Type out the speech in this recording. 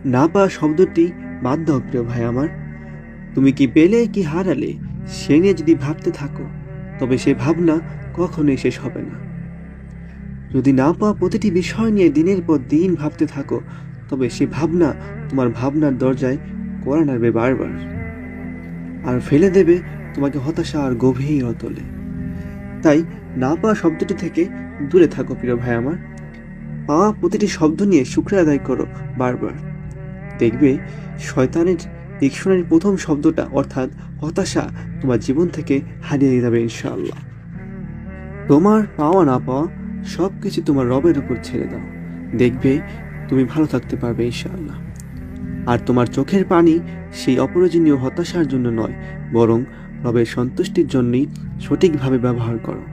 না পাওয়া শব্দটি বাদ দাও প্রিয় ভাই আমার। তুমি কি পেলে কি হারালে সে নিয়ে যদি ভাবতে থাকো, তবে সে ভাবনা কখনোই শেষ হবে না। যদি না পাওয়া প্রতিটি বিষয় নিয়ে দিনের পর দিন ভাবতে থাকো, তবে সে ভাবনা তোমার ভাবনার দরজায় কড়া নাড়বে বারবার, আর ফেলে দেবে তোমাকে হতাশা আর গভীর অতলে। তাই না পাওয়া শব্দটি থেকে দূরে থাকো প্রিয় ভাই আমার। পাওয়া প্রতিটি শব্দ নিয়ে শুকরিয়া আদায় করো বারবার। দেখবে শয়তানের ডিকশনারির প্রথম শব্দটা অর্থাৎ হতাশা তোমার জীবন থেকে হারিয়ে যাবে ইনশাআল্লাহ। তোমার পাওয়া না পাওয়া সব কিছু তোমার রবের উপর ছেড়ে দাও, দেখবে তুমি ভালো থাকতে পারবে ইনশাআল্লাহ। আর তোমার চোখের পানি সেই অপ্রয়োজনীয় হতাশার জন্য নয়, বরং রবের সন্তুষ্টির জন্যই সঠিকভাবে ব্যবহার করো।